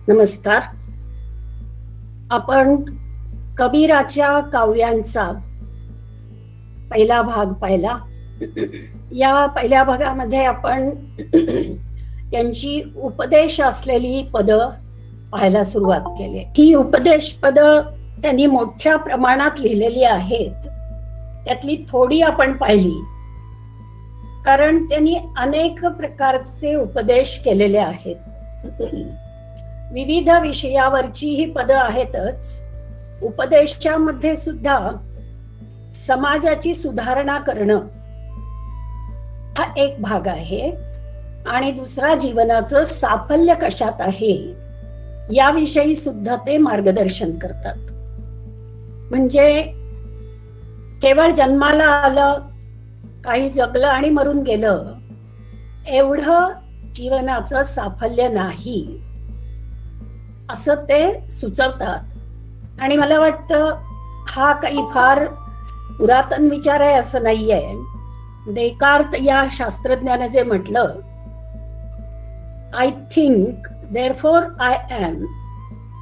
नमस्कार. आपण कबीराच्या काव्यांचा पहिला भाग पाहिला. या पहिल्या भागामध्ये आपण त्यांची उपदेश असलेली पद पाहायला सुरुवात केली. ही उपदेश पद त्यांनी मोठ्या प्रमाणात लिहिलेली आहेत. त्यातली थोडी आपण पाहिली, कारण त्यांनी अनेक प्रकारचे उपदेश केलेले आहेत. विविध विषयावरची ही पद आहेतच. उपदेशामध्ये सुद्धा समाजाची सुधारणा करणं हा एक भाग आहे, आणि दुसरा जीवनाचं साफल्य कशात आहे याविषयी सुद्धा ते मार्गदर्शन करतात. म्हणजे केवळ जन्माला आलं, काही जगलं आणि मरून गेलं एवढं जीवनाचं साफल्य नाही असं ते सुचवतात. आणि मला वाटतं हा काही फार पुरातन विचार आहे असं नाहीये. देकार्त या शास्त्रज्ञाने जे म्हटलं, I think therefore I am,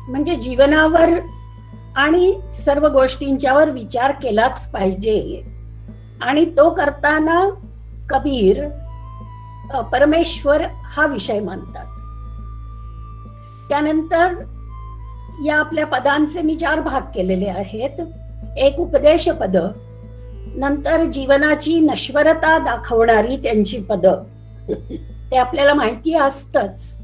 म्हणजे जीवनावर आणि सर्व गोष्टींच्यावर विचार केलाच पाहिजे. आणि तो करताना कबीर परमेश्वर हा विषय मानतात. त्यानंतर या आपल्या पदांचे मी 4 भाग केलेले आहेत. एक उपदेश पद, नंतर जीवनाची नश्वरता दाखवणारी त्यांची पद, ते आपल्याला माहिती असतच,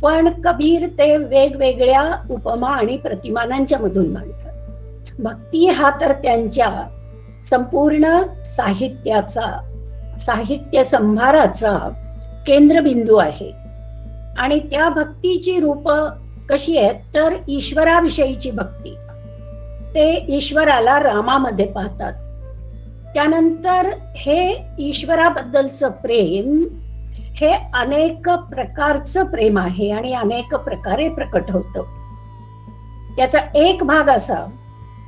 पण कबीर ते वेगवेगळ्या उपमा आणि प्रतिमानांच्या मधून मांडतात. भक्ती हा तर त्यांच्या संपूर्ण साहित्याचा, साहित्य संभाराचा केंद्रबिंदू आहे. आणि त्या भक्तीची रूप कशी आहेत तर ईश्वराविषयीची भक्ती, ते ईश्वराला रामामध्ये पाहतात. त्यानंतर हे ईश्वराबद्दलचं प्रेम हे अनेक प्रकारचं प्रेम आहे आणि अनेक प्रकारे प्रकट होतं. त्याचा एक भाग असा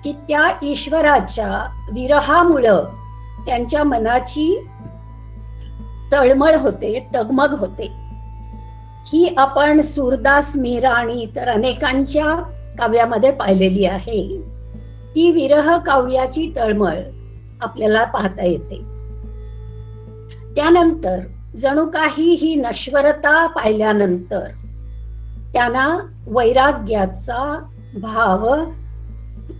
की त्या ईश्वराच्या विरहामुळं त्यांच्या मनाची तळमळ होते, तगमग होते. ही आपण सूरदास, मीरा आणि इतर अनेकांच्या काव्यामध्ये पाहिलेली आहे. ती विरह काव्याची तळमळ आपल्याला पाहता येते. त्यानंतर जणू काही ही नश्वरता पाहिल्यानंतर त्यांना वैराग्याचा भाव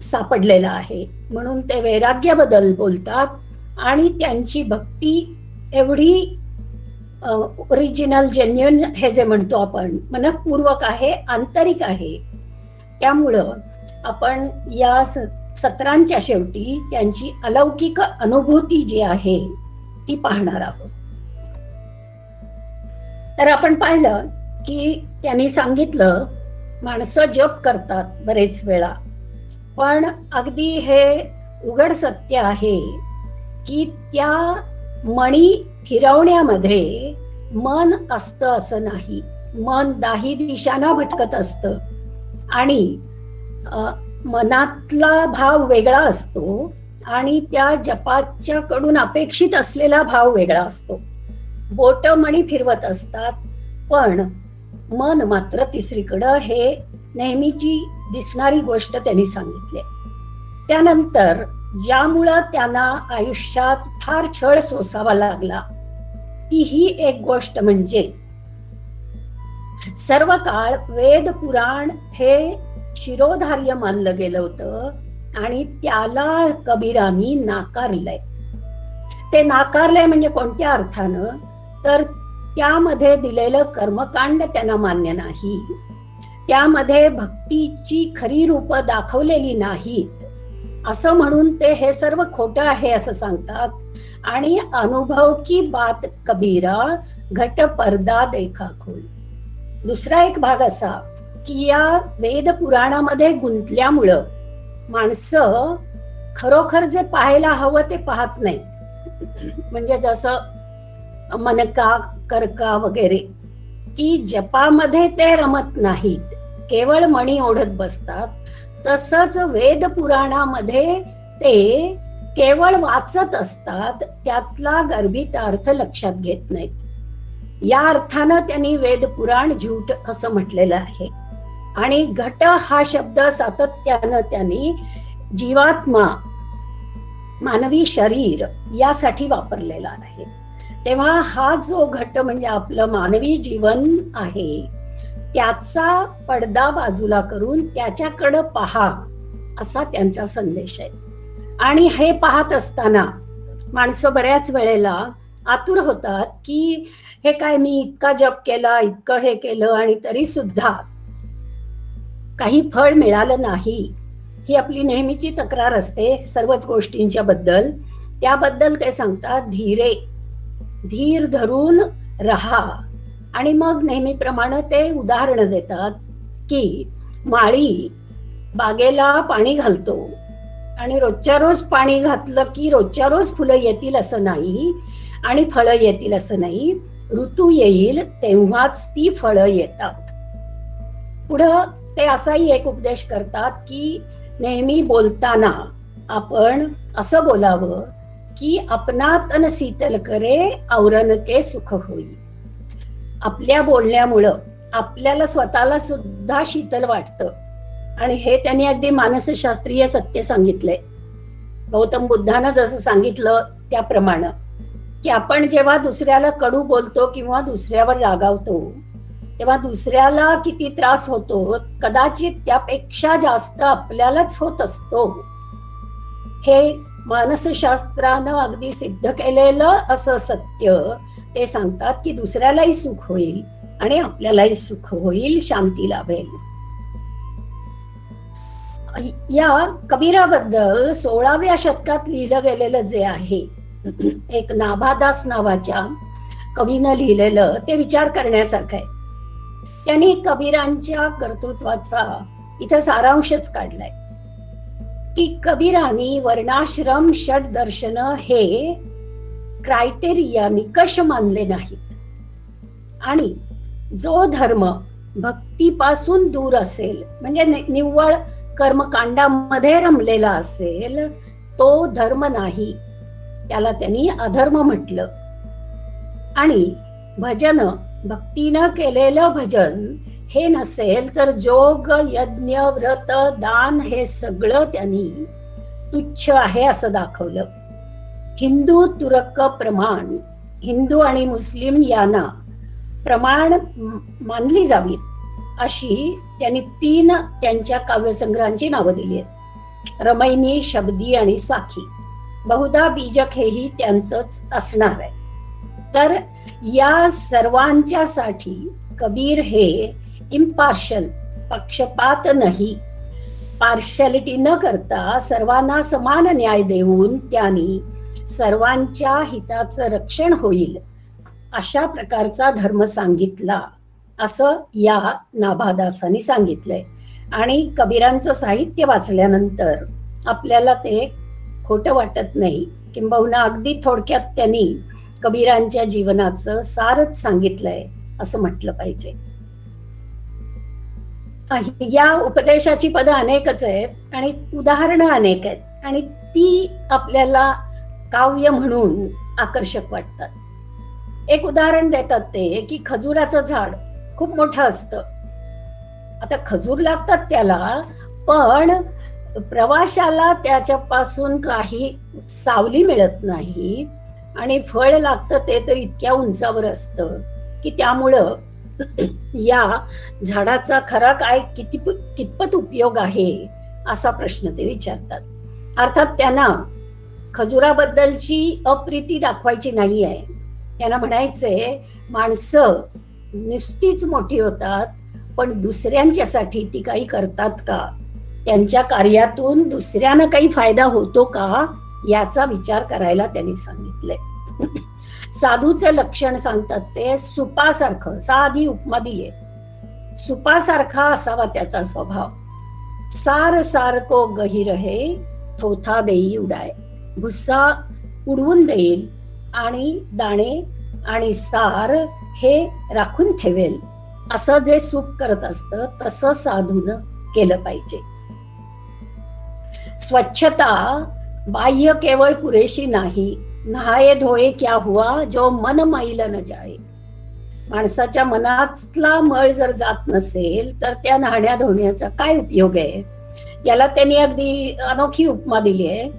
सापडलेला आहे, म्हणून ते वैराग्याबद्दल बोलतात. आणि त्यांची भक्ती एवढी ओरिजिनल, जेन्युइन हे जे म्हणतो आपण, मनपूर्वक आहे, आंतरिक आहे. त्यामुळं आपण या सत्रांच्या शेवटी त्यांची अलौकिक अनुभूती जी आहे ती पाहणार आहोत. तर आपण पाहिलं की त्यांनी सांगितलं, माणसं जप करतात बरेच वेळा, पण अगदी हे उघड सत्य आहे की त्या मणी फिरवण्यामध्ये मन असतं असं नाही. मन 10 दिशांना भटकत असतं आणि मनातला भाव वेगळा असतो आणि त्या जपाच्या कडून अपेक्षित असलेला भाव वेगळा असतो. बोट मणी फिरवत असतात, पण मन मात्र तिसरीकडं, हे नेहमीची दिसणारी गोष्ट त्यांनी सांगितली. त्यानंतर ज्यामुळं त्यांना आयुष्यात फार छळ सोसावा लागला ती ही एक गोष्ट म्हणजे सर्व काळ वेद पुराण हे शिरोधार्य मानलं गेलं होतं आणि त्याला कबीरांनी नाकारलंय. ते नाकारलंय म्हणजे कोणत्या अर्थानं तर त्यामध्ये दिलेलं कर्मकांड त्यांना मान्य नाही, त्यामध्ये भक्तीची खरी रूप दाखवलेली नाहीत असं म्हणून ते हे सर्व खोटं आहे असं सांगतात. आणि अनुभव की बात कबीरा, घट पर्दा देखा खोल. दुसरा एक भाग असा की या वेद पुराणामध्ये गुंतल्यामुळं माणसं खरोखर जे पाहायला हवं ते पाहत नाही. म्हणजे जसं मनका, करका वगैरे, की जपामध्ये ते रमत नाहीत, केवळ मणी ओढत बसतात. तसंच वेद पुराणामध्ये ते केवळ वाचत असतात, त्यातला गर्भित अर्थ लक्षात घेत नाहीत. या अर्थानं त्यांनी वेद पुराण झूट असं म्हटलेलं आहे. आणि घट हा शब्द सातत्यानं त्यांनी जीवात्मा, मानवी शरीर यासाठी वापरलेला आहे. तेव्हा हा जो घट म्हणजे आपलं मानवी जीवन आहे, त्याचा पडदा बाजूला करून त्याच्याकडं पहा, असा त्यांचा संदेश आहे. आणि हे पाहत असताना माणसं बऱ्याच वेळेला आतुर होतात की हे काय, मी इतका जप केला, इतकं हे केलं आणि तरी सुद्धा काही फळ मिळालं नाही. ही आपली नेहमीची तक्रार असते सर्वच गोष्टींच्या बद्दल. त्याबद्दल ते सांगतात, धीर धरून राहा. आणि मग नेहमीप्रमाणे ते उदाहरण देतात की माळी बागेला पाणी घालतो आणि रोजच्या रोज पाणी घातलं की रोजच्या रोज फुलं येतील असं नाही आणि फळं येतील असं नाही. ऋतू येईल तेव्हाच ती फळं येतात. पुढं ते असाही एक उपदेश करतात की नेहमी बोलताना आपण असं बोलावं की अपनातन शीतल करे औरन के सुख होई. आपल्या बोलण्यामुळं आपल्याला स्वतःला सुद्धा शीतल वाटतं. आणि हे त्यांनी अगदी मानसशास्त्रीय सत्य सांगितलंय. गौतम बुद्धानं जसं सांगितलं त्याप्रमाणे की आपण जेव्हा दुसऱ्याला कडू बोलतो किंवा दुसऱ्यावर रागावतो, तेव्हा दुसऱ्याला किती त्रास होतो कदाचित त्यापेक्षा जास्त आपल्यालाच होत असतो. हे मानसशास्त्रानं अगदी सिद्ध केलेलं असं सत्य ते सांगतात की दुसऱ्यालाही सुख होईल आणि आपल्यालाही सुख होईल, शांती लाभेल. या कबीराबद्दल 16व्या शतकात लिहिलं गेलेलं जे आहे, एक नाभादास नावाच्या कवीनं लिहिलेलं, ते विचार करण्यासारखं आहे. त्यांनी कबीरांच्या कर्तृत्वाचा इथं सारांशच काढलाय की कबीरांनी वर्णाश्रम षट दर्शन हे क्रायटेरिया, निकष मानले नाहीत. आणि जो धर्म भक्तीपासून दूर असेल, म्हणजे निव्वळ कर्मकांडामध्ये रमलेला असेल, तो धर्म नाही, त्याला त्यांनी अधर्म म्हटलं. आणि भजन, भक्तीनं केलेलं भजन हे नसेल तर जोग, यज्ञ, व्रत, दान हे सगळं त्यांनी तुच्छ आहे असं दाखवलं. हिंदू तुरक प्रमाण, हिंदू आणि मुस्लिम यांना प्रमाण मानली जावीत अशी त्यांनी 3 त्यांच्या काव्यसंग्रहांची नावं दिली आहेत. रमैनी, शब्दी आणि साखी. बहुधा बीजक हेही त्यांचंच असणार आहे. तर या सर्वांच्यासाठी कबीर हे इम्पार्शल, पक्षपात नाही, पार्शालिटी न करता सर्वांना समान न्याय देऊन त्यांनी सर्वांच्या हिताचं रक्षण होईल अशा प्रकारचा धर्म सांगितला, असं या नाभादासांनी सांगितलंय. आणि कबीरांचं साहित्य वाचल्यानंतर आपल्याला ते खोटं वाटत नाही. किंबहुना अगदी थोडक्यात त्यांनी कबीरांच्या जीवनाचं सारच सांगितलंय असं म्हटलं पाहिजे. या उपदेशाची पदं अनेकच आहेत आणि उदाहरणं अनेक आहेत आणि ती आपल्याला काव्य म्हणून आकर्षक वाटतात. एक उदाहरण देतात ते की खजुराचं झाड खूप मोठं असतं. आता खजूर लागतात त्याला, पण प्रवाशाला त्याच्यापासून काही सावली मिळत नाही आणि फळ लागतं ते तर इतक्या उंचावर असतं की त्यामुळं या झाडाचा खरा काय कितपत उपयोग आहे असा प्रश्न ते विचारतात. अर्थात त्यांना खजुराबद्दलची अप्रीती दाखवायची नाही आहे. त्यांना म्हणायचंय, माणसं नुसतीच मोठी होतात पण दुसऱ्यांच्यासाठी ती काही करतात का, त्यांच्या कार्यातून दुसऱ्यांना काही फायदा होतो का, याचा विचार करायला त्यांनी सांगितलंय. साधूचं लक्षण सांगतात ते सुपासारखं, साधी उपमा दिली, सुपासारखा असावा त्याचा स्वभाव. सार सारको गहीर हे, थोथा देई उडाय. भुस्सा उडवून देईल आणि दाणे आणि सार हे राखून ठेवेल. असं जे सूप करत असतं तसं साधून केलं पाहिजे. स्वच्छता बाह्य केवळ पुरेशी नाही. नहाये धोये क्या हुआ जो मन मैल न जाए. माणसाच्या मनातला मळ जर जात नसेल तर त्या न्हाण्या धुण्याचा काय उपयोग आहे. याला त्यांनी अगदी अनोखी उपमा दिली आहे.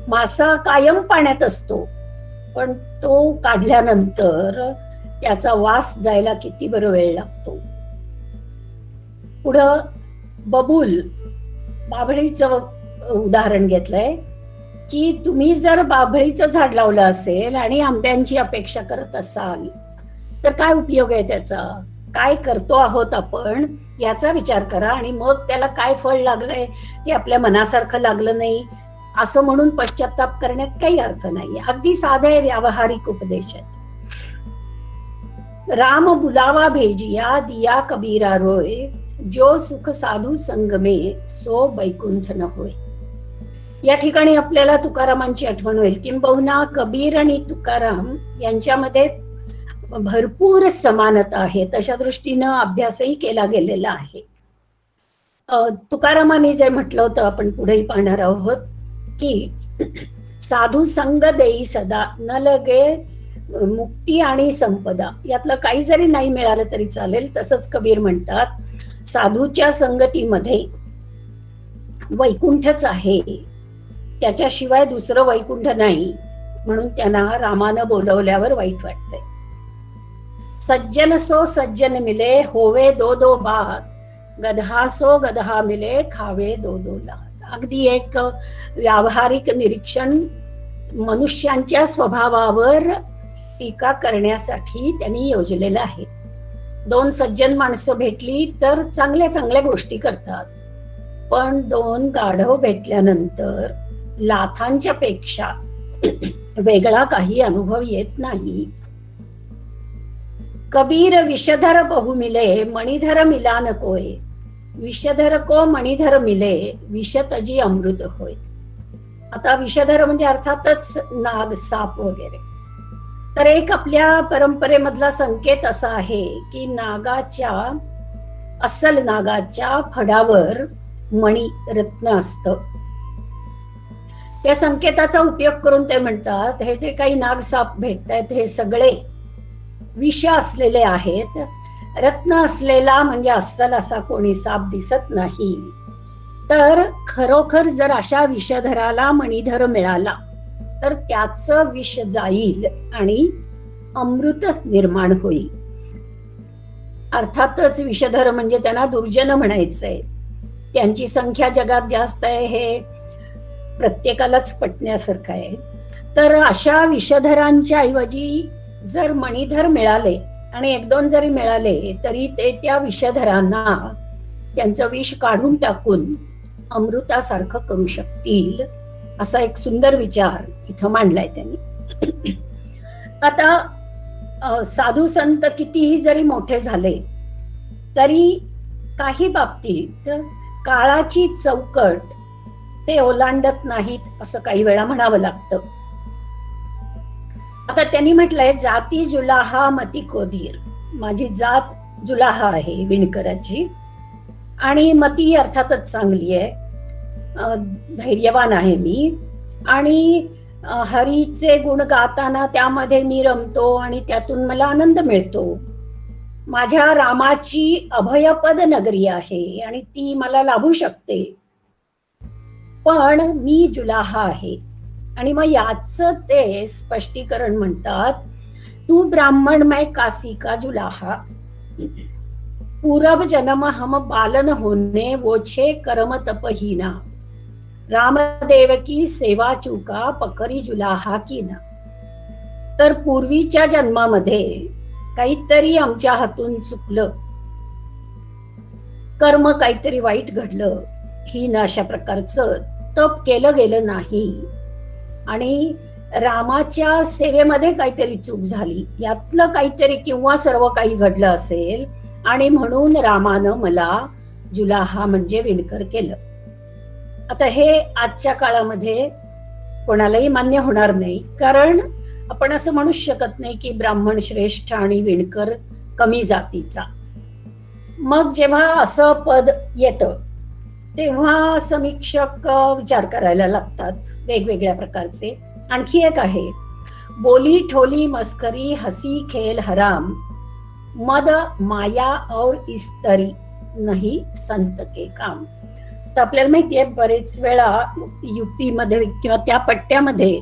मासा कायम पाण्यात असतो, पण तो काढल्यानंतर त्याचा वास जायला किती बरं वेळ लागतो. पुढं बबूल, बाभळीचं उदाहरण घेतलंय की तुम्ही जर बाभळीचं झाड लावलं असेल आणि आंब्यांची अपेक्षा करत असाल तर काय उपयोग आहे त्याचा. काय करतो आहोत आपण याचा विचार करा, आणि मग त्याला काय फळ लागलंय ते आपल्या मनासारखं लागलं नाही असं म्हणून पश्चाताप करण्यात काही अर्थ नाही. अगदी साधे व्यावहारिक उपदेश आहेत. राम बुलावा भेजिया दिया कबीरा रोय, जो सुख साधू संग में सो बैकुंठ न होय. या ठिकाणी आपल्याला तुकारामांची आठवण होईल. किंबहुना कबीर आणि तुकाराम यांच्यामध्ये भरपूर समानता आहे. तशा दृष्टीनं अभ्यासही केला गेलेला आहे. तुकारामांनी जे म्हटलं होतं आपण पुढेही पाहणार आहोत की साधू संग देई सदा न लगे मुक्ती आणि संपदा. यातलं काही जरी नाही मिळालं तरी चालेल. तसंच कबीर म्हणतात साधूच्या संगतीमध्ये वैकुंठच आहे, त्याच्याशिवाय दुसरं वैकुंठ नाही. म्हणून त्यांना रामानं बोलवल्यावर वाईट वाटतंय. सज्जन सो सज्जन मिले होवे दो दो बात, गधा सो गधा मिले खावे दो दो लात. अगदी एक व्यावहारिक निरीक्षण मनुष्यांच्या स्वभावावर टीका करण्यासाठी त्यांनी योजलेलं आहे. दोन सज्जन माणसं भेटली तर चांगल्या चांगल्या गोष्टी करतात, पण दोन गाढव भेटल्यानंतर लाथांच्या पेक्षा वेगळा काही अनुभव येत नाही. कबीर विषधर बहु मिले मणिधर मिला न कोय, विषधर को मणिधर मिले विष तजी अमृत होय. आता विषधर म्हणजे अर्थातच नाग, साप वगैरे. तर एक आपल्या परंपरेमधला संकेत असा आहे की अस्सल नागाच्या फडावर मणी रत्न असतं. त्या संकेताचा उपयोग करून ते म्हणतात हे जे काही नाग साप भेटतात हे सगळे विष असलेले आहेत. रत्न असलेला म्हणजे अस्सल असा कोणी साप दिसत नाही. तर खरोखर जर अशा विषधराला मणिधर मिळाला तर त्याचं विष जाईल आणि अमृत निर्माण होईल. अर्थातच विषधर म्हणजे त्यांना दुर्जन म्हणायचंय. त्यांची संख्या जगात जास्त आहे हे प्रत्येकालाच पटण्यासारखं आहे. तर अशा विषधरांच्या ऐवजी जर मणिधर मिळाले आणि एक दोन जरी मिळाले तरी ते त्या विषधरांना त्यांचं विष काढून टाकून अमृतासारखं करू शकतील, असा एक सुंदर विचार इथं मांडलाय त्यांनी. आता साधू संत कितीही जरी मोठे झाले तरी काही बाबतीत काळाची चौकट ते ओलांडत नाहीत असं काही वेळा म्हणावं लागतं. आता त्यांनी म्हटलंय जाती जुलाहा मती कोधीर. माझी जात जुलाहा आहे, विणकराची, आणि मती अर्थातच चांगली आहे, धैर्यवान आहे मी, आणि हरीचे गुण गाताना त्यामध्ये मी रमतो आणि त्यातून मला आनंद मिळतो. माझ्या रामाची अभयपद नगरी आहे आणि ती मला लाभू शकते, पण मी जुलाहा आहे. आणि मग याच ते स्पष्टीकरण म्हणतात तू ब्राह्मण मै काशी का जुलाहा, पूरब जन्म हम बालन होने वोछे कर्म तपहीना, रामदेव की सेवा चुका पकरी जुलाहा की ना. तर पूर्वीच्या जन्मामध्ये काहीतरी आमच्या हातून चुकलं, कर्म काहीतरी वाईट घडलं, ही ना अशा प्रकारचं तप केलं गेलं नाही, आणि रामाच्या सेवेमध्ये काहीतरी चूक झाली, यातलं काहीतरी किंवा सर्व काही घडलं असेल, आणि म्हणून रामानं मला जुलाहा म्हणजे विणकर केलं. आता हे आजच्या काळामध्ये कोणालाही मान्य होणार नाही, कारण आपण असं म्हणू शकत नाही की ब्राह्मण श्रेष्ठ आणि विणकर कमी जातीचा. मग जेव्हा असं पद येतं तेव्हा समीक्षक विचार करायला लागतात वेगवेगळ्या प्रकारचे. आणखी एक आहे, बोली ठोली मस्करी हसी खेल हराम, मद माया और इस्तरी नाही संत के काम. तर आपल्याला माहितीये बरेच वेळा युपी मध्ये किंवा त्या पट्ट्यामध्ये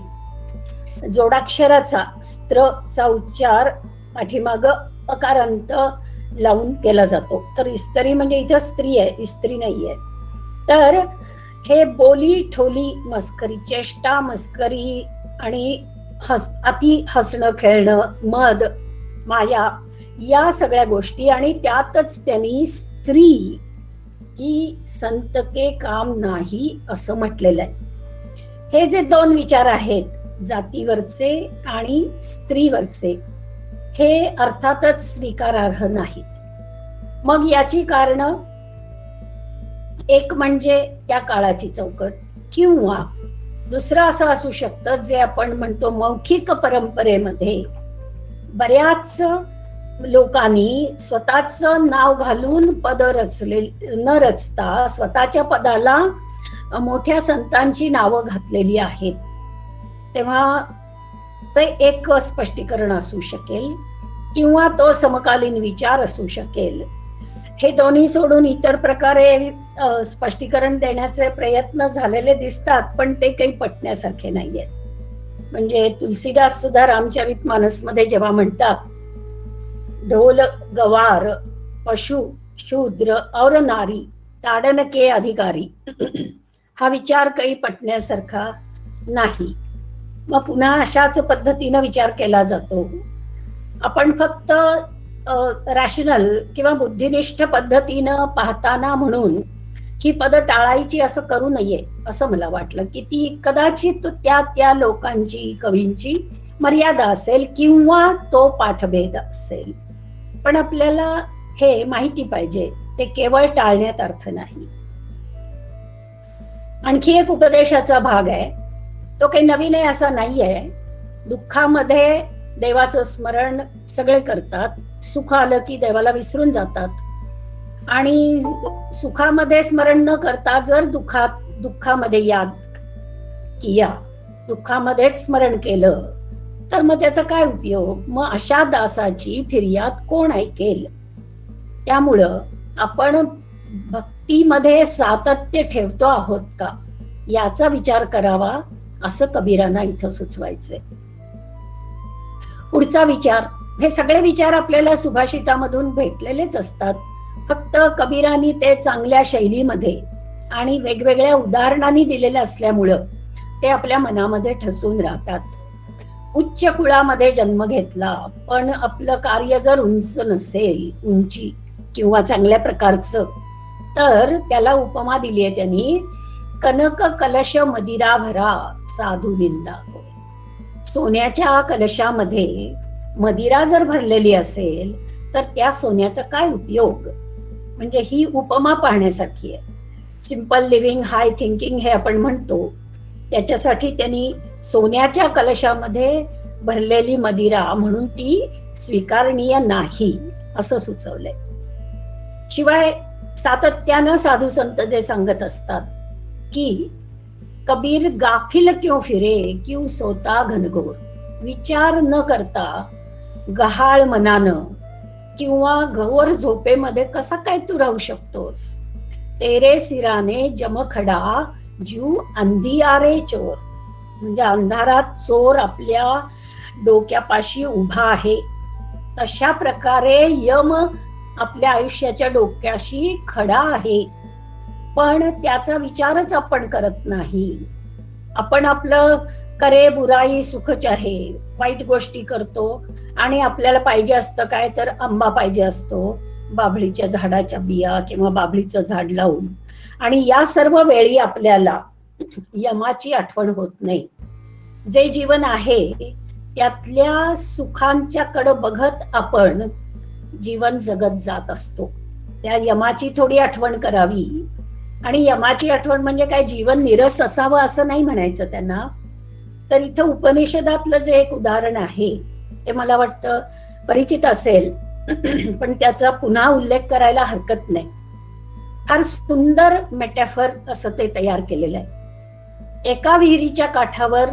जोडाक्षराचा स्त्रचा उच्चार पाठीमाग अकारांत लावून केला जातो. तर इस्त्री म्हणजे इथं स्त्री आहे, इस्त्री नाहीये. तर हे बोली ठोली मस्करी, चेष्टा मस्करी आणि अति हसणं खेळणं, मद माया या सगळ्या गोष्टी, आणि त्यातच त्यांनी स्त्री ही संत के काम नाही असं म्हटलेलं आहे. हे जे दोन विचार आहेत जातीवरचे आणि स्त्रीवरचे, हे अर्थातच स्वीकारार्ह नाहीत. मग याची कारण एक म्हणजे त्या काळाची चौकट, किंवा दुसरं असं असू शकतं जे आपण म्हणतो मौखिक परंपरेमध्ये बऱ्याच लोकांनी स्वतःच नाव घालून पद रचले न रचता स्वतःच्या पदाला मोठ्या संतांची नावं घातलेली आहेत. तेव्हा ते एक स्पष्टीकरण असू शकेल, किंवा तो समकालीन विचार असू शकेल. हे दोन्ही सोडून इतर प्रकारे स्पष्टीकरण देण्याचे प्रयत्न झालेले दिसतात, पण ते काही पटण्यासारखे नाहीयेत. म्हणजे तुलसीदास सुद्धा रामचरितमानस मध्ये जेव्हा म्हणतात ढोल गवार पशु शूद्र और नारी ताडन के अधिकारी, हा विचार काही पटण्यासारखा नाही. मग पुन्हा अशाच पद्धतीनं विचार केला जातो. आपण फक्त रॅशनल किंवा बुद्धिनिष्ठ पद्धतीनं पाहताना म्हणून ही पद टाळायची असं करू नये असं मला वाटलं, की ती कदाचित त्या लोकांची, कवींची मर्यादा असेल किंवा तो पाठभेद असेल. पण आपल्याला हे माहिती पाहिजे ते केवळ टाळण्यात अर्थ नाही. आणखी एक उपदेशाचा भाग आहे, तो काही नवीन आहे असा नाहीये. दुःखामध्ये देवाचं स्मरण सगळे करतात, सुख आलं की देवाला विसरून जातात, आणि सुखामध्ये स्मरण न करता जर दुःखामध्ये याद किया, दुःखामध्येच स्मरण केलं तर मग त्याचा काय उपयोग? मग अशा दासाची फिर्याद कोण ऐकेल? त्यामुळं आपण भक्तीमध्ये सातत्य ठेवतो आहोत का याचा विचार करावा असं कबीरांना इथं सुचवायचंय. पुढचा विचार, हे सगळे विचार आपल्याला सुभाषितामधून भेटलेलेच असतात, फक्त कबीरांनी ते चांगल्या शैलीमध्ये आणि वेगवेगळ्या उदाहरणांनी दिलेले असल्यामुळं ते आपल्या मनामध्ये ठसून राहतात. उच्च कुळामध्ये जन्म घेतला, पण आपलं कार्य जर उंच नसेल, उंची किंवा चांगल्या प्रकारचं, तर त्याला उपमा दिली आहे त्यांनी, कनक कलश मदिरा भरा साधू निंदा. सोन्याच्या कलशामध्ये मदिरा जर भरलेली असेल तर त्या सोन्याचा काय उपयोग? म्हणजे ही उपमा पाहण्यासारखी आहे. सिंपल लिव्हिंग हाय थिंकिंग हे आपण म्हणतो, त्याच्यासाठी त्यांनी सोन्याच्या कलशामध्ये भरलेली मदिरा म्हणून ती स्वीकारणीय नाही असं सुचवलंय. शिवाय सातत्यानं साधू संत जे सांगत असतात की कबीर गाफिल क्यों फिरे क्यों सोता घनघोर, विचार न करता गहाळ मनानं किंवा घोर झोपेमध्ये कसा काय तू राहू शकतोस? तेरे सिराने जमखडा जीव अंधियारे चोर, म्हणजे अंधारात चोर आपल्या डोक्यापाशी उभा आहे, तशा प्रकारे यम आपल्या आयुष्याच्या डोक्याशी खडा आहे, पण त्याचा विचारच आपण करत नाही. आपण आपलं करे बुराई सुखच आहे, वाईट गोष्टी करतो, आणि आपल्याला पाहिजे असतं काय तर आंबा पाहिजे असतो, बाभळीच्या झाडाच्या बिया किंवा बाभळीचं झाड लावून, आणि या सर्व वेळी आपल्याला यमाची आठवण होत नाही. जे जीवन आहे त्यातल्या सुखांच्याकडे बघत आपण जीवन जगत जात असतो. त्या यमाची थोडी आठवण करावी, आणि यमाची आठवण म्हणजे काय जीवन निरस असावं असं नाही म्हणायचं त्यांना. तर इथं उपनिषदातलं जे एक उदाहरण आहे ते मला वाटतं परिचित असेल, पण त्याचा पुन्हा उल्लेख करायला हरकत नाही. फार सुंदर मेटॅफर असं ते तयार केलेलं आहे. एका विहिरीच्या काठावर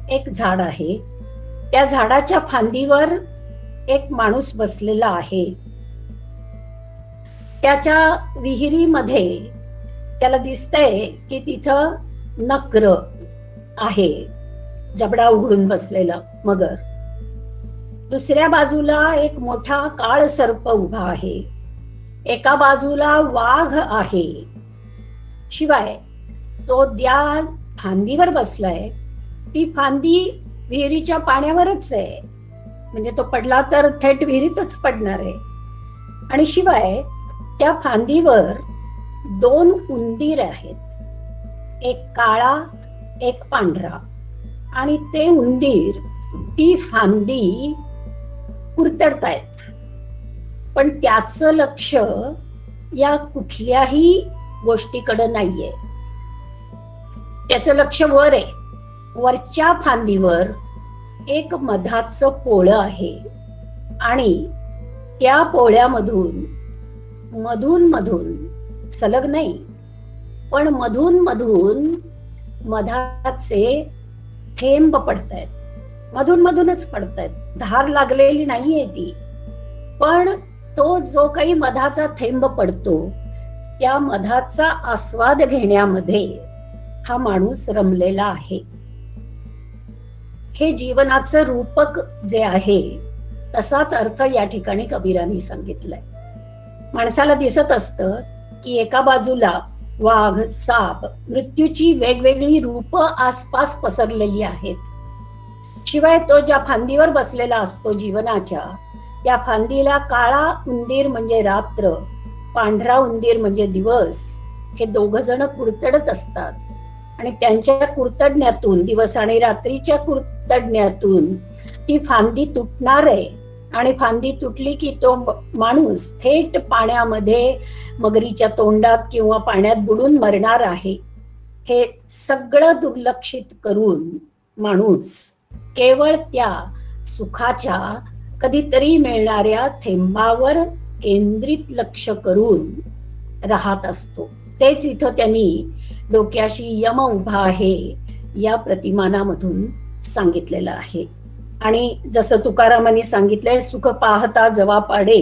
एक झाड आहे, त्या झाडाच्या फांदीवर एक माणूस बसलेला आहे, त्याच्या विहिरीमध्ये त्याला दिसतंय की तिथं नक्र आहे, जबडा उघडून बसलेला मगर. दुसऱ्या बाजूला एक मोठा काळ सर्प उभा आहे, एका बाजूला वाघ आहे. शिवाय तो त्या फांदीवर बसलाय, ती फांदी विहिरीच्या पाण्यावरच आहे, म्हणजे तो पडला तर थेट विहिरीतच पडणार आहे. आणि शिवाय त्या फांदीवर 2 उंदीर आहेत, एक काळा एक पांढरा. आणि ते उंदीर ती फांदी कुरतडतायत, पण त्याचं लक्ष या कुठल्याही गोष्टीकडे नाहीये. त्याचं लक्ष वर आहे. वरच्या फांदीवर एक मधाचं पोळं आहे आणि त्या पोळ्यामधून मधून सलग नाही, पण मधून मधाचे थेंब पडतायत. मधूनच पडतायत, धार लागलेली नाहीये ती. पण तो जो काही मधाचा थेंब पडतो, त्या मधाचा आस्वाद घेण्यामध्ये हा माणूस रमलेला आहे. हे जीवनाचं रूपक जे आहे तसाच अर्थ या ठिकाणी कबीरांनी सांगितलाय. माणसाला दिसत असतं की एका बाजूला वाघ, साप, मृत्यूची वेगवेगळी रूप आसपास पसरलेली आहेत. शिवाय तो ज्या फांदीवर बसलेला असतो जीवनाच्या, त्या फांदीला काळा उंदीर म्हणजे रात्र, पांढरा उंदीर म्हणजे दिवस, हे 2 जण कुरतडत असतात. आणि त्यांच्या कुरतडण्यातून, दिवस आणि रात्रीच्या कुरतडण्यातून ती फांदी तुटणार आहे. आणि फांदी तुटली की तो माणूस थेट पाण्यामध्ये मगरीच्या तोंडात किंवा पाण्यात बुडून मरणार आहे. हे सगळं दुर्लक्षित करून माणूस केवळ त्या सुखाच्या कधीतरी मिळणाऱ्या थेंबावर केंद्रित लक्ष करून राहत असतो. तेच इथं त्यांनी डोक्याशी यम उभा आहे या प्रतिमानामधून सांगितलेलं आहे. आणि जसं तुकारामांनी सांगितलंय, सुख पाहता जवा पाडे,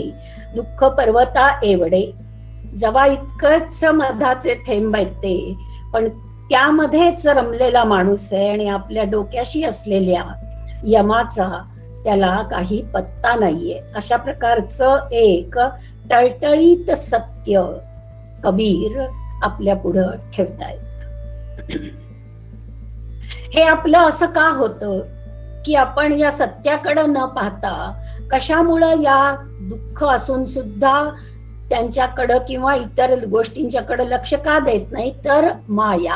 दुःख पर्वता एवढे. जवा इतकंच मधाचे थेंब आहेत ते, पण त्यामध्येच रमलेला माणूस आहे आणि आपल्या डोक्याशी असलेल्या यमाचा त्याला काही पत्ता नाहीये. अशा प्रकारचं एक टळटळीत सत्य कबीर आपल्या पुढं ठेवतायत. हे आपलं असं का होतं की आपण या सत्याकडे न पाहता कशामुळं या दुःख असून सुद्धा त्यांच्याकडं किंवा इतर गोष्टींच्याकडे लक्ष का देत नाही? तर माया.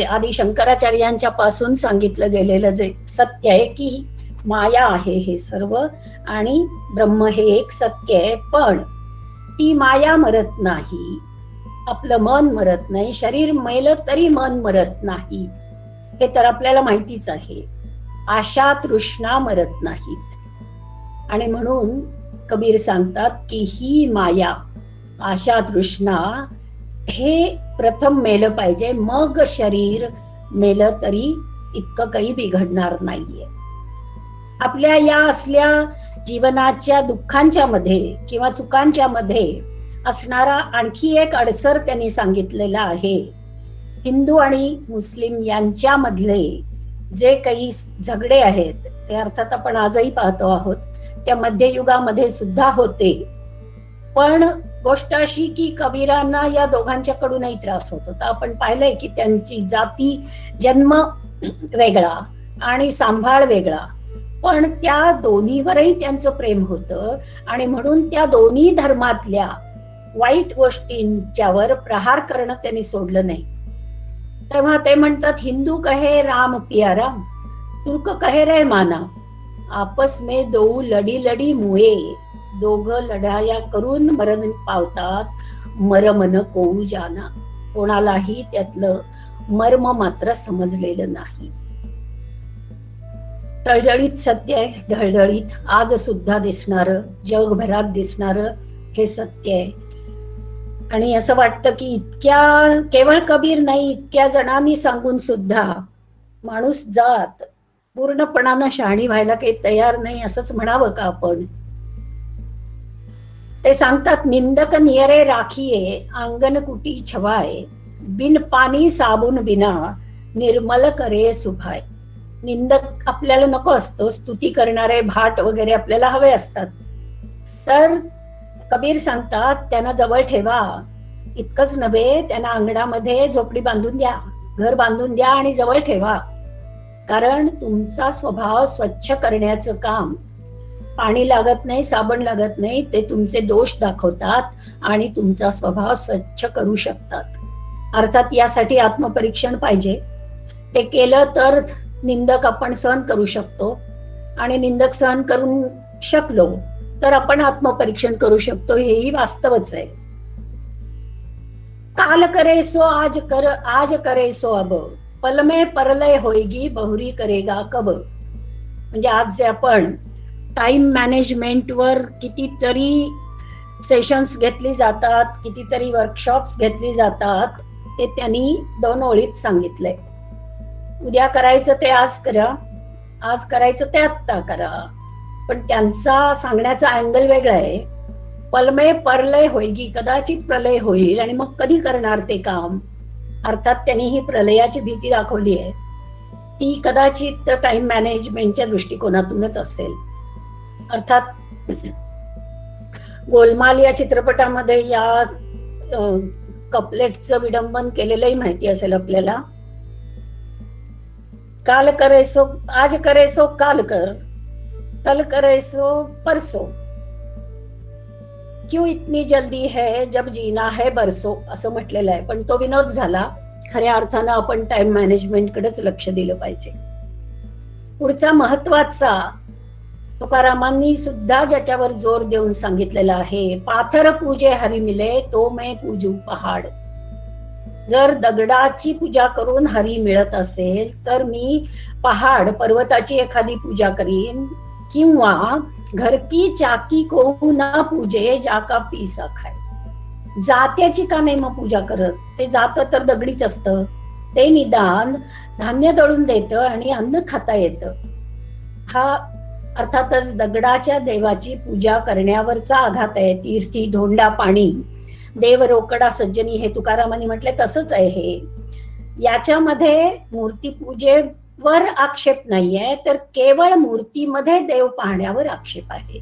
आदी शंकराचार्यांच्या पासून सांगितलं गेलेलं जे सत्य आहे की माया आहे हे सर्व, आणि ब्रह्म हे एक सत्य आहे. पण ती माया मरत नाही, आपलं मन मरत नाही, शरीर मेलं तरी मन मरत नाही, हे तर आपल्याला माहितीच आहे. आशा तृष्णा मरत नाहीत. आणि म्हणून कबीर सांगतात की ही माया, आशा तृष्णा हे प्रथम मेलं पाहिजे, मग शरीर मेलं तरी इतकं काही बिघडणार नाहीये. आपल्या या असल्या जीवनाच्या दुःखांच्या मध्ये किंवा चुकांच्या मध्ये असणारा आणखी एक अडसर त्यांनी सांगितलेला आहे. हिंदू आणि मुस्लिम यांच्यामधले जे काही झगडे आहेत ते अर्थात आपण आजही पाहतो आहोत, त्या मध्ययुगामध्ये सुद्धा होते. पण गोष्ट अशी की कबीरांना या दोघांच्याकडूनही त्रास होत होता. आपण पाहिलंय की त्यांची जाती, जन्म वेगळा आणि सांभाळ वेगळा, पण त्या दोन्हीवरही त्यांचं प्रेम होतं. आणि म्हणून त्या दोन्ही धर्मातल्या वाईट गोष्टींच्यावर प्रहार करणं त्यांनी सोडलं नाही. तेव्हा ते म्हणतात, हिंदू कहे राम पिया राम, तुर्क कहे रे माना, आपस में दो लडी लडी मुळे, दोघं लढाया करून मरण पावतात, मरमन कोऊ जाना. कोणालाही त्यातलं मर्म मात्र समजलेलं नाही. टळटळीत सत्य आहे, ढळढळीत आज सुद्धा दिसणारं, जगभरात दिसणारं हे सत्य आहे. आणि असं वाटतं की इतक्या, केवळ कबीर नाही, इतक्या जणांनी सांगून सुद्धा माणूस जात पूर्णपणानं शहाणी व्हायला काही तयार नाही, असंच म्हणावं का आपण? ते सांगतात, निंदक नियरे राखिये अंगन कुटी छवाय, बिन पाणी साबून बिना निर्मल करे सुभाय. निंदक आपल्याला नको असतो, स्तुती करणारे भाट वगैरे आपल्याला हवे असतात. तर कबीर सांगतात त्यांना जवळ ठेवा. इतकंच नव्हे, त्यांना अंगणामध्ये झोपडी बांधून द्या, घर बांधून द्या आणि जवळ ठेवा. कारण तुमचा स्वभाव स्वच्छ करण्याचं काम, पाणी लागत नाही, साबण लागत नाही, ते तुमचे दोष दाखवतात आणि तुमचा स्वभाव स्वच्छ करू शकतात. अर्थात यासाठी आत्मपरीक्षण पाहिजे. ते केलं तर निंदक आपण सहन करू शकतो, आणि निंदक सहन करून शकलो तर आपण आत्मपरीक्षण करू शकतो. हेही वास्तवच आहे. काल करे सो आज कर, आज करे सो अब, पल में परलय होएगी बहुरी करेगा कब. म्हणजे आज जे आपण टाइम मॅनेजमेंटवर कितीतरी सेशन्स घेतली जातात, कितीतरी वर्कशॉप्स घेतली जातात, ते त्यांनी 2 ओळीत सांगितलंय. उद्या करायचं ते आज करा, आज करायचं ते आत्ता करा. पण त्यांचा सांगण्याचा अँगल वेगळा आहे. पलमय परलय होईगी, कदाचित प्रलय होईल आणि मग कधी करणार ते काम. अर्थात त्यांनी ही प्रलयाची भीती दाखवली आहे. ती कदाचित टाइम मॅनेजमेंटच्या दृष्टिकोनातूनच असेल. अर्थात गोलमाल या चित्रपटामध्ये या कपलेटचं विडंबन केलेलंही माहिती असेल आपल्याला. काल करे सो आज करे सो काल कर, कल करे सो परसो, क्यों इतनी जल्दी है जब जीना है बरसो, असं म्हटलेलं आहे. पण तो विनोद झाला. खऱ्या अर्थानं आपण टाइम मॅनेजमेंट कडेच लक्ष दिलं पाहिजे. पुढचा महत्वाचा तुकारामांनी सुद्धा ज्याच्यावर जोर देऊन सांगितलेला आहे, पाथर पूजे हरी मिले तो मैं पूजू पहाड. जर दगडाची पूजा करून हरी मिळत असेल तर मी पहाड पर्वताची एखादी पूजा करीन, किंवा घर की चाकी को ना पूजे जाका पीसा खाय. जात्याची का नाही मग पूजा करत? ते जात तर दगडीच असतं. ते निदान धान्य दळून देतं आणि अन्न खाता येतं. हा अर्थातच दगडाच्या देवाची पूजा करण्यावरचा आघात आहे. तीर्थी धोंडा पाणी, देव रोकडा सज्जनी, हे तुकारामांनी म्हटले तसंच आहे. हे याच्यामध्ये मूर्तीपूजेवर आक्षेप नाहीये, तर केवळ मूर्तीमध्ये देव पाहण्यावर आक्षेप आहे.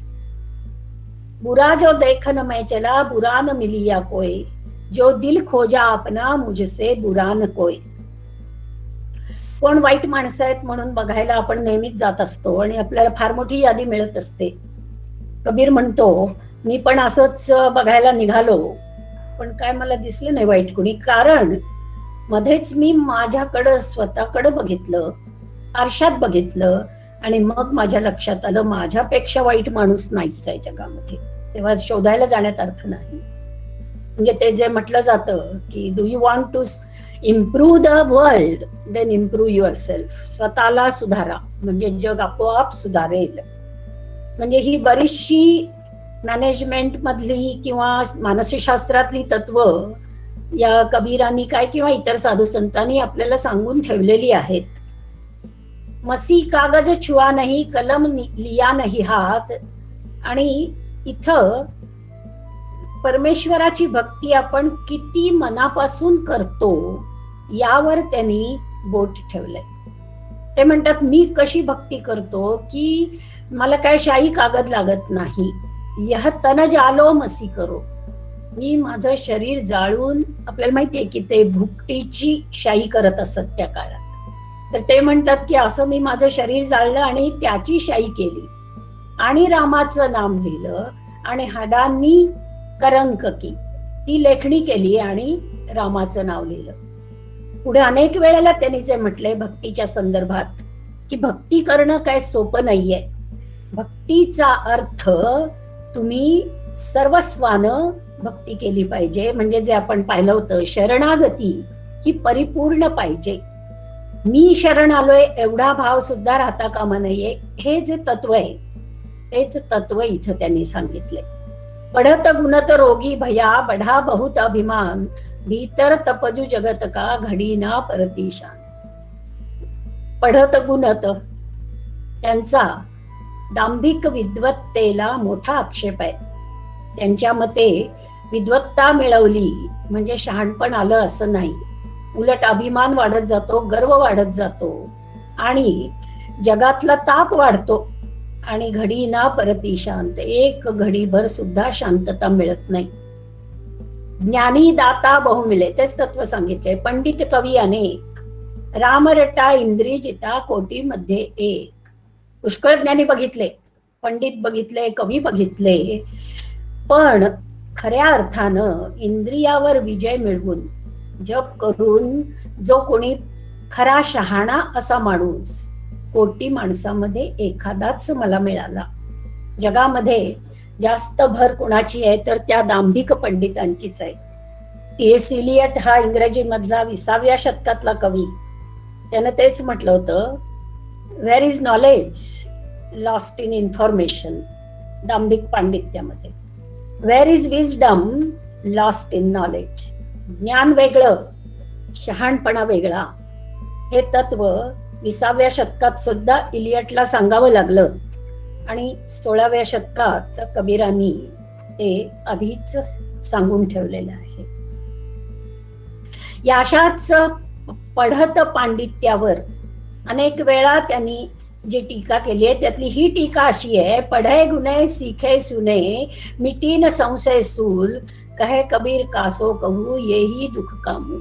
बुरा जो देखन मैं चला बुरा न मिलिया कोय, जो दिल खोजा अपना मुझसे बुरा न कोय. कोण वाईट माणसं आहेत म्हणून बघायला आपण नेहमीच जात असतो आणि आपल्याला फार मोठी यादी मिळत असते. कबीर म्हणतो, मी पण असंच बघायला निघालो, पण काय मला दिसलं नाही वाईट कुणी. कारण मध्येच मी माझ्याकडं स्वतःकडं बघितलं, आरशात बघितलं, आणि मग माझ्या लक्षात आलं माझ्यापेक्षा वाईट माणूस नाहीच आहे जगामध्ये. तेव्हा शोधायला जाण्यात अर्थ नाही. म्हणजे ते जे म्हटलं जातं की do you want to improve the world, then improve yourself. स्वतःला सुधारा म्हणजे जग आपोआप सुधारेल. म्हणजे ही बरीचशी मॅनेजमेंट मधली किंवा मानसशास्त्रातली तत्व या कबीरांनी काय किंवा इतर साधू संतांनी आपल्याला सांगून ठेवलेली आहेत. मसी कागज छुआ नाही, कलम लिया नाही हात. आणि इथं परमेश्वराची भक्ती आपण किती मनापासून करतो यावर त्यांनी बोट ठेवलंय. ते म्हणतात, मी कशी भक्ती करतो की मला काय शाही कागद लागत नाही. यह तन जालो मसी करो. मी माझं शरीर जाळून, आपल्याला माहितीये की ते भुकटीची शाही करत असत त्या काळात. तर ते म्हणतात की असं मी माझं शरीर जाळलं आणि त्याची शाही केली आणि रामाचं नाम लिहिलं आणि हाडांनी करंककी ती लेखणी केली आणि रामाचं नाव लिहिलं. पुढे अनेक वेळेला त्यांनी जे म्हटले भक्तीच्या संदर्भात की भक्ती करणं काय सोपं नाहीये. भक्तीचा अर्थ तुम्ही सर्वस्वानं भक्ती केली पाहिजे. म्हणजे जे आपण पाहिलं होतं, शरणागती ही परिपूर्ण पाहिजे. मी शरण आलोय एवढा भाव सुद्धा राहता कामा नये. हे जे तत्व आहे तेच तत्व इथं त्यांनी सांगितले. पढत गुणत रोगी भया, बढा बहुत अभिमान, भीतर तपजू जगत का घडी ना परतिशान. पढत गुणत त्यांचा दांभिक विद्वत्तेला मोठा आक्षेप आहे. त्यांच्या मते विद्वत्ता मिळवली म्हणजे शहाणपण आलं असं नाही, उलट अभिमान वाढत जातो, गर्व वाढत जातो आणि जगातला ताप वाढतो आणि घडी ना परती शांत, एक घडीभर सुद्धा शांतता मिळत नाही. ज्ञानी दाता बहुमिले, तेच तत्व सांगितले. पंडित कवी अनेक, राम रटा इंद्री जिता कोटी मध्ये एक. पुष्कळ ज्ञानी बघितले, पंडित बघितले, कवी बघितले, पण खऱ्या अर्थानं इंद्रियावर विजय मिळवून जप करून जो कोणी खरा शहाणा असा माणूस कोटी माणसामध्ये एखादाच मला मिळाला. जगामध्ये जास्त भर कुणाची आहे तर त्या दांभिक पंडितांचीच आहे. टी.एस. इलियट हा इंग्रजी मधला 20व्या शतकातला कवी, त्यानं तेच म्हटलं होतं, where is knowledge lost in information, दांभिक पांडित्यामध्ये. Where is wisdom lost in knowledge. ज्ञान वेगळं, शहाणपणा वेगळा. हे तत्व 20व्या शतकात सुद्धा इलियटला सांगावं लागलं आणि 16व्या शतकात कबीरांनी ते आधीच सांगून ठेवलेलं आहे. या अशाच पढत पांडित्यावर अनेक वेळा त्यांनी जी टीका केली आहे त्यातली ही टीका अशी आहे, पढे गुणे सीखे सुने मिटीन संशय सूल, कहे कबीर कासो कहू येही दुःख कामू.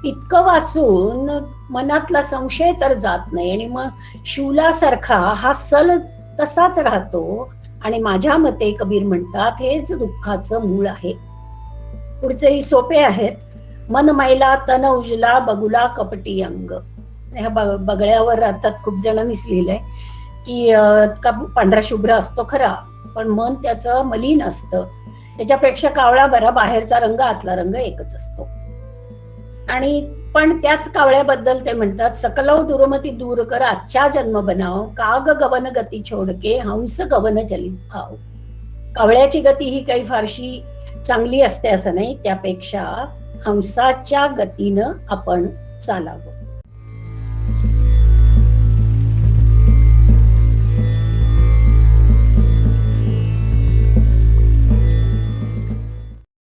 इतकं वाचून मनातला संशय तर जात नाही आणि मग शूलासारखा हा सल तसाच राहतो आणि माझ्या मते कबीर म्हणतात हेच दुःखाचं मूळ आहे. पुढचेही सोपे आहेत. मन मैला तन उजला बगुला कपटी अंग. ह्या बगळ्यावर अर्थात खूप जणांनीच लिहिलंय की पांढरा शुभ्र असतो खरा, पण मन त्याचं मलिन असतं. त्याच्यापेक्षा कावळा बरा, बाहेरचा रंग आतला रंग एकच असतो. आणि पण त्याच कावळ्याबद्दल ते म्हणतात, सकलव दुर्मती दूर कर आजच्या जन्म बनाव, काग गवन गती छोडके हंस गवन चलित आव. कावळ्याची गती ही काही फारशी चांगली असते असं नाही, त्यापेक्षा हंसाच्या गतीनं आपण चालावं.